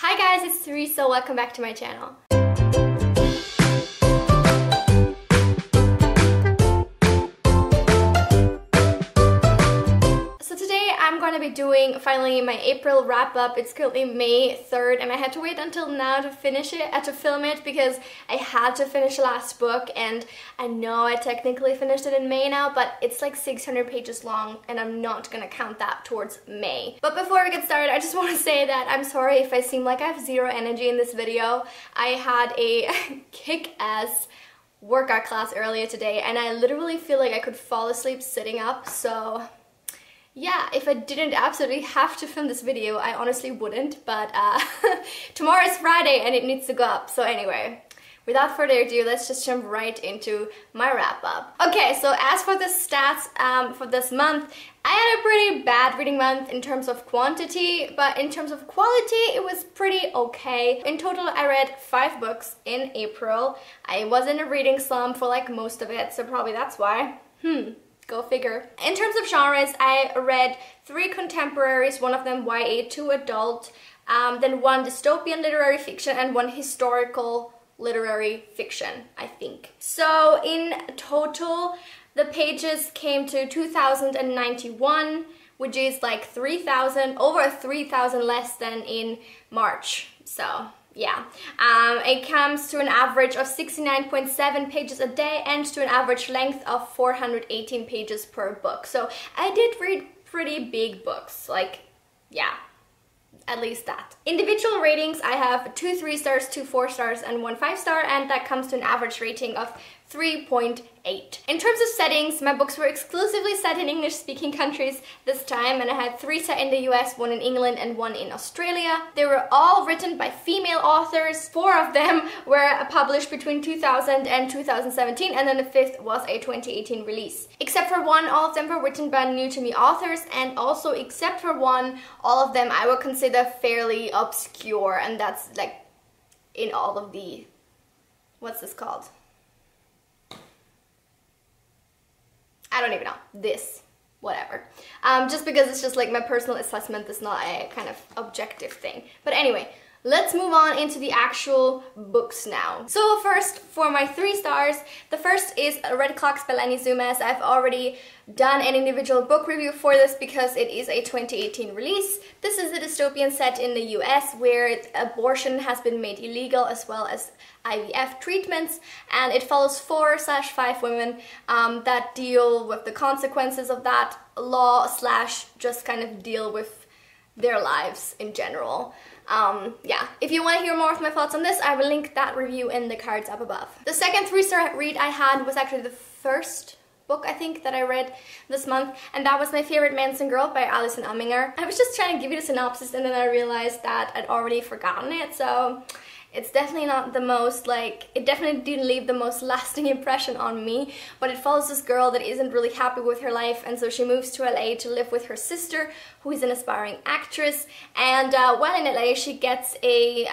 Hi guys, it's Teresa. Welcome back to my channel. So today I'm going to be doing finally my April wrap-up. It's currently May 3rd and I had to wait until now to finish it, to film it, because I had to finish the last book, and I know I technically finished it in May now, but it's like 600 pages long and I'm not gonna count that towards May. But before we get started, I just want to say that I'm sorry if I seem like I have zero energy in this video. I had a kick-ass workout class earlier today and I literally feel like I could fall asleep sitting up, so yeah, if I didn't absolutely have to film this video, I honestly wouldn't, but tomorrow is Friday and it needs to go up. So anyway, without further ado, let's just jump right into my wrap-up. Okay, so as for the stats for this month, I had a pretty bad reading month in terms of quantity, but in terms of quality, it was pretty okay. In total, I read 5 books in April. I was in a reading slump for like most of it, so probably that's why. Go figure. In terms of genres, I read 3 contemporaries, one of them YA, 2 adult, then 1 dystopian literary fiction and 1 historical literary fiction, I think. So in total, the pages came to 2,091, which is like 3,000, over 3,000 less than in March. So yeah, it comes to an average of 69.7 pages a day and to an average length of 418 pages per book. So I did read pretty big books, like, yeah, at least that. Individual ratings, I have 2 3 stars, 2 4 stars, and 1 5 star, and that comes to an average rating of 3.8. In terms of settings, my books were exclusively set in English-speaking countries this time, and I had 3 set in the US, 1 in England, and 1 in Australia. They were all written by female authors. 4 of them were published between 2000 and 2017, and then the 5th was a 2018 release. Except for 1, all of them were written by new-to-me authors, and also except for 1, all of them I would consider fairly obscure, and that's like in all of the, what's this called? I don't even know, this, whatever. Just because it's just like my personal assessment, is not a kind of objective thing. But anyway, let's move on into the actual books now. So first, for my 3 stars, the first is Red Clocks by Lenny Zumas. I've already done an individual book review for this because it is a 2018 release. This is a dystopian set in the US where abortion has been made illegal, as well as IVF treatments, and it follows 4/5 women that deal with the consequences of that law / just kind of deal with their lives in general. Yeah, if you want to hear more of my thoughts on this, I will link that review in the cards up above. The second 3-star read I had was actually the first book, I think, that I read this month, and that was My Favorite Manson Girl by Alison Umminger. I was just trying to give you the synopsis and then I realized that I'd already forgotten it, so it's definitely not the most, like, it definitely didn't leave the most lasting impression on me, but it follows this girl that isn't really happy with her life, and so she moves to LA to live with her sister, who is an aspiring actress, and while in LA she gets a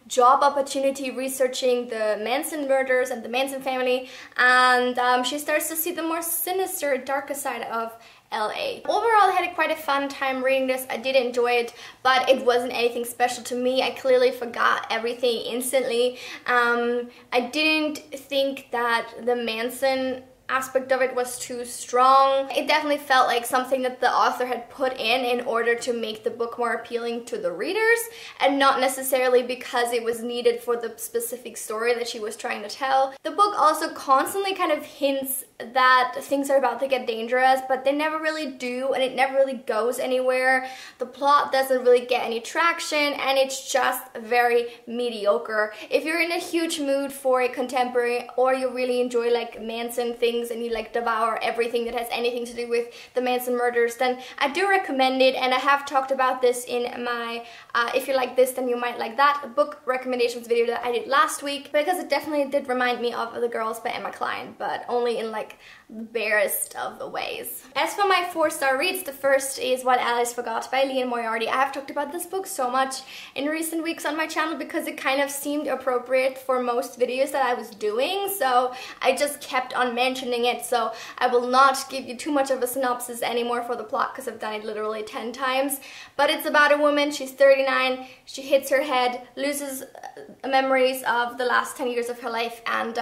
job opportunity researching the Manson murders and the Manson family, and she starts to see the more sinister, darker side of LA. Overall, I had quite a fun time reading this. I did enjoy it, but it wasn't anything special to me. I clearly forgot everything instantly. I didn't think that the Manson aspect of it was too strong. It definitely felt like something that the author had put in order to make the book more appealing to the readers, and not necessarily because it was needed for the specific story that she was trying to tell. The book also constantly kind of hints that things are about to get dangerous, but they never really do, and it never really goes anywhere. The plot doesn't really get any traction, and it's just very mediocre. If you're in a huge mood for a contemporary, or you really enjoy like Manson things and you like devour everything that has anything to do with the Manson murders, then I do recommend it, and I have talked about this in my If You Like This Then You Might Like That book recommendations video that I did last week, because it definitely did remind me of The Girls by Emma Cline, but only in like the barest of the ways. As for my 4-star reads, the first is What Alice Forgot by Liane Moriarty. I have talked about this book so much in recent weeks on my channel because it kind of seemed appropriate for most videos that I was doing, so I just kept on mentioning mentioning it, so I will not give you too much of a synopsis anymore for the plot because I've done it literally 10 times. But it's about a woman, she's 39, she hits her head, loses memories of the last 10 years of her life, and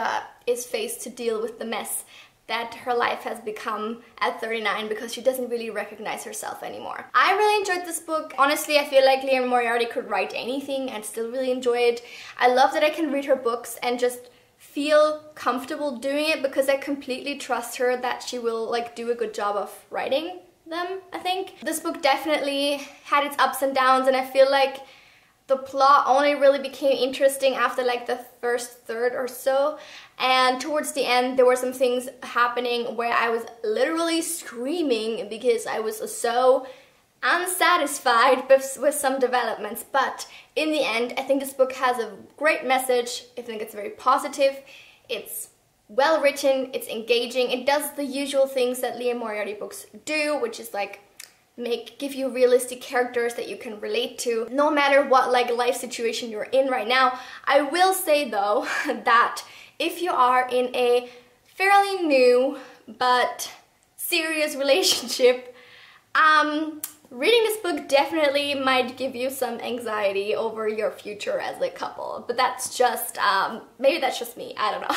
is faced to deal with the mess that her life has become at 39 because she doesn't really recognize herself anymore. I really enjoyed this book. Honestly, I feel like Liane Moriarty could write anything and still really enjoy it. I love that I can read her books and just feel comfortable doing it because I completely trust her that she will like do a good job of writing them, I think. This book definitely had its ups and downs, and I feel like the plot only really became interesting after like the first third or so, and towards the end there were some things happening where I was literally screaming because I was so unsatisfied with some developments. But in the end, I think this book has a great message. I think it's very positive, it's well written, it's engaging, it does the usual things that Liane Moriarty books do, which is like give you realistic characters that you can relate to no matter what like life situation you're in right now. I will say though that if you are in a fairly new but serious relationship, reading this book definitely might give you some anxiety over your future as a couple. But that's just, maybe that's just me, I don't know.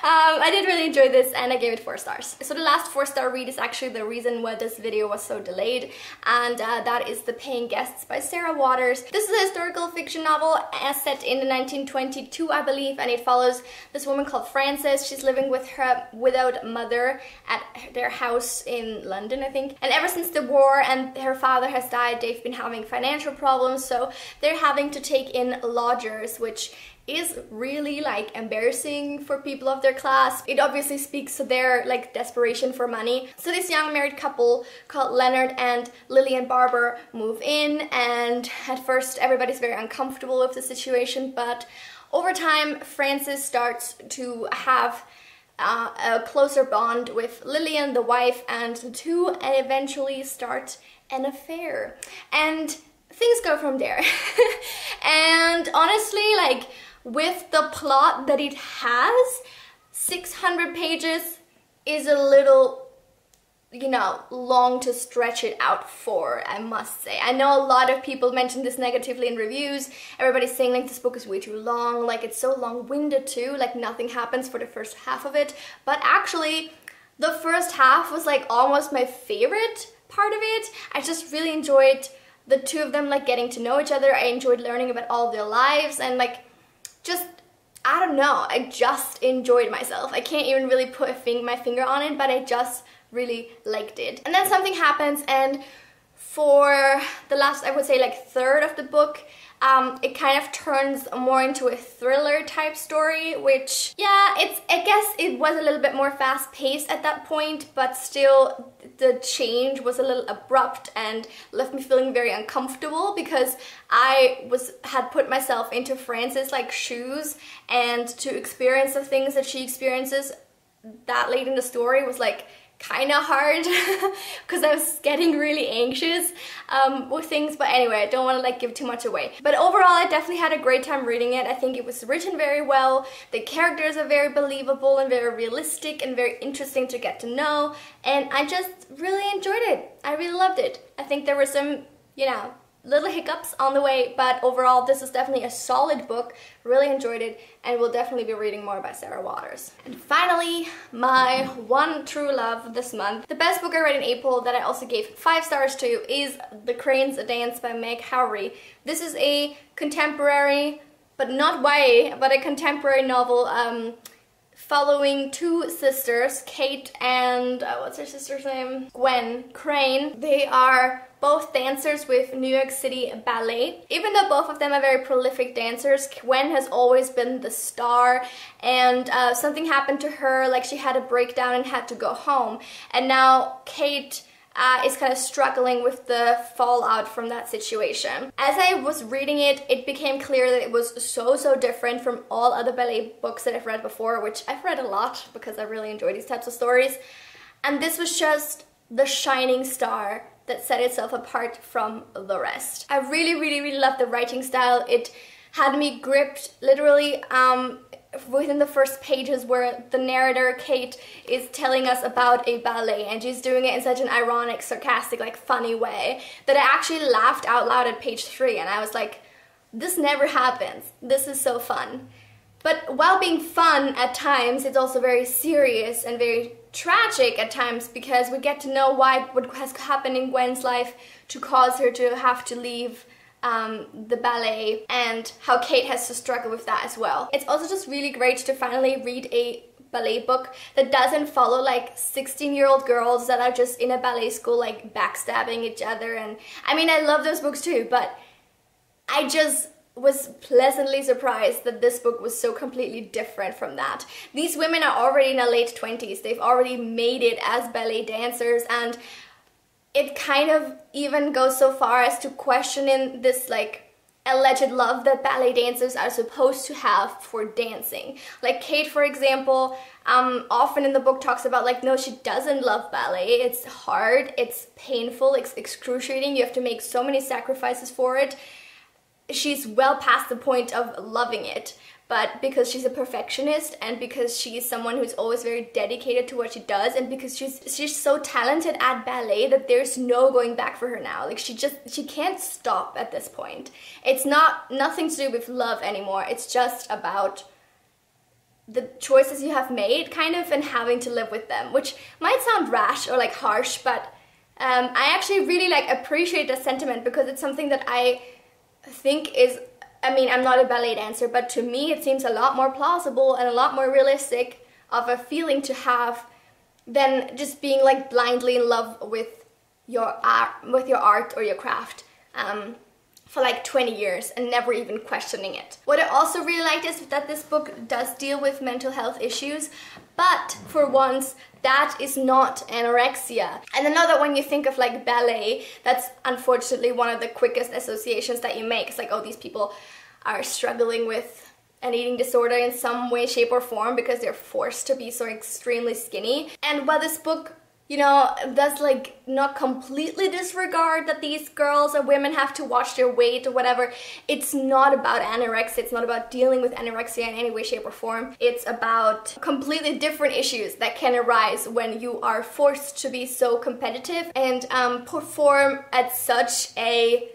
I did really enjoy this and I gave it 4 stars. So the last 4-star read is actually the reason why this video was so delayed, and that is The Paying Guests by Sarah Waters. This is a historical fiction novel set in 1922, I believe, and it follows this woman called Frances. She's living with her widowed mother at their house in London, I think. And ever since the war and her father has died, they've been having financial problems, so they're having to take in lodgers, which is really like embarrassing for people of their class. It obviously speaks to their like desperation for money. So this young married couple called Leonard and Lillian Barber move in, and at first everybody's very uncomfortable with the situation, but over time Frances starts to have a closer bond with Lillian, the wife, and the two eventually start an affair. And things go from there. And honestly, like, with the plot that it has, 600 pages is a little, you know, long to stretch it out for, I must say. I know a lot of people mention this negatively in reviews. Everybody's saying like this book is way too long, like it's so long-winded too, like nothing happens for the first half of it. But actually, the first half was like almost my favorite part of it. I just really enjoyed the two of them like getting to know each other. I enjoyed learning about all their lives, and like just, I don't know, I just enjoyed myself. I can't even really put my finger on it, but I just really liked it. And then something happens, and for the last, I would say like third of the book, it kind of turns more into a thriller type story, which, yeah, I guess it was a little bit more fast-paced at that point, but still the change was a little abrupt and left me feeling very uncomfortable because I had put myself into Frances' like shoes, and to experience the things that she experiences that late in the story was like kind of hard because I was getting really anxious with things. But anyway, I don't want to like give too much away. But overall, I definitely had a great time reading it. I think it was written very well. The characters are very believable and very realistic and very interesting to get to know, and I just really enjoyed it. I really loved it. I think there were some, you know, little hiccups on the way, but overall this is definitely a solid book. Really enjoyed it, and will definitely be reading more by Sarah Waters. And finally, my one true love this month, the best book I read in April that I also gave 5 stars to, is The Crane's Dance by Meg Howry. This is a contemporary, but not YA, but a contemporary novel following 2 sisters, Kate and, what's her sister's name? Gwen Crane. They are both dancers with New York City Ballet. Even though both of them are very prolific dancers, Gwen has always been the star, and something happened to her, like she had a breakdown and had to go home. And now Kate is kind of struggling with the fallout from that situation. As I was reading it, it became clear that it was so different from all other ballet books that I've read before, which I've read a lot because I really enjoy these types of stories. And this was just the shining star that set itself apart from the rest. I really loved the writing style. It had me gripped literally within the first pages where the narrator, Kate, is telling us about a ballet, and she's doing it in such an ironic, sarcastic, like funny way that I actually laughed out loud at page 3, and I was like, this never happens. This is so fun. But while being fun at times, it's also very serious and very tragic at times, because we get to know what has happened in Gwen's life to cause her to have to leave the ballet, and how Kate has to struggle with that as well. It's also just really great to finally read a ballet book that doesn't follow like 16-year-old girls that are just in a ballet school like backstabbing each other. And I mean, I love those books too, but I just was pleasantly surprised that this book was so completely different from that. These women are already in their late 20s. They've already made it as ballet dancers, and it kind of even goes so far as to questioning this like alleged love that ballet dancers are supposed to have for dancing. Like Kate, for example, often in the book talks about like, no, she doesn't love ballet. It's hard, it's painful, it's excruciating. You have to make so many sacrifices for it. She's well past the point of loving it, but because she's a perfectionist, and because she's someone who's always very dedicated to what she does, and because she's so talented at ballet that there's no going back for her now. Like she can't stop at this point. It's nothing to do with love anymore. It's just about the choices you have made, kind of, and having to live with them, which might sound rash or like harsh, but I actually really like appreciate that sentiment, because it's something that I think is, I mean, I'm not a ballet dancer, but to me it seems a lot more plausible and a lot more realistic of a feeling to have than just being like blindly in love with your art or your craft for like 20 years and never even questioning it. What I also really liked is that this book does deal with mental health issues, but for once that is not anorexia. And I know that when you think of like ballet, that's unfortunately one of the quickest associations that you make. It's like, oh, these people are struggling with an eating disorder in some way, shape, or form because they're forced to be so extremely skinny. And while this book, you know, does like not completely disregard that these girls or women have to watch their weight or whatever, it's not about anorexia. It's not about dealing with anorexia in any way, shape, or form. It's about completely different issues that can arise when you are forced to be so competitive and perform at such a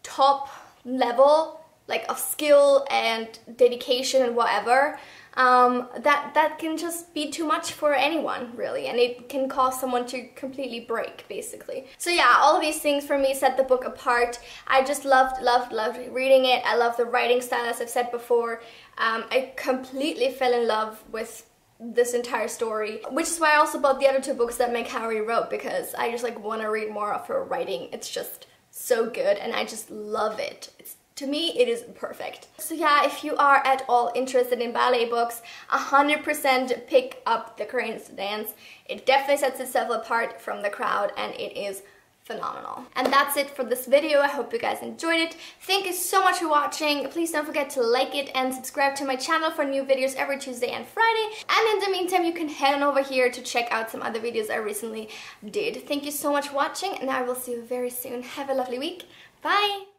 top level, like of skill and dedication and whatever. That can just be too much for anyone, really, and it can cause someone to completely break, basically. So yeah, all of these things for me set the book apart. I just loved reading it. I love the writing style, as I've said before. I completely fell in love with this entire story, which is why I also bought the other 2 books that Meg Howrey wrote, because I just like want to read more of her writing. It's just so good, and I just love it. To me, it is perfect. So yeah, if you are at all interested in ballet books, 100% pick up The Cranes Dance. It definitely sets itself apart from the crowd, and it is phenomenal. And that's it for this video. I hope you guys enjoyed it. Thank you so much for watching. Please don't forget to like it and subscribe to my channel for new videos every Tuesday and Friday. And in the meantime, you can head on over here to check out some other videos I recently did. Thank you so much for watching, and I will see you very soon. Have a lovely week. Bye!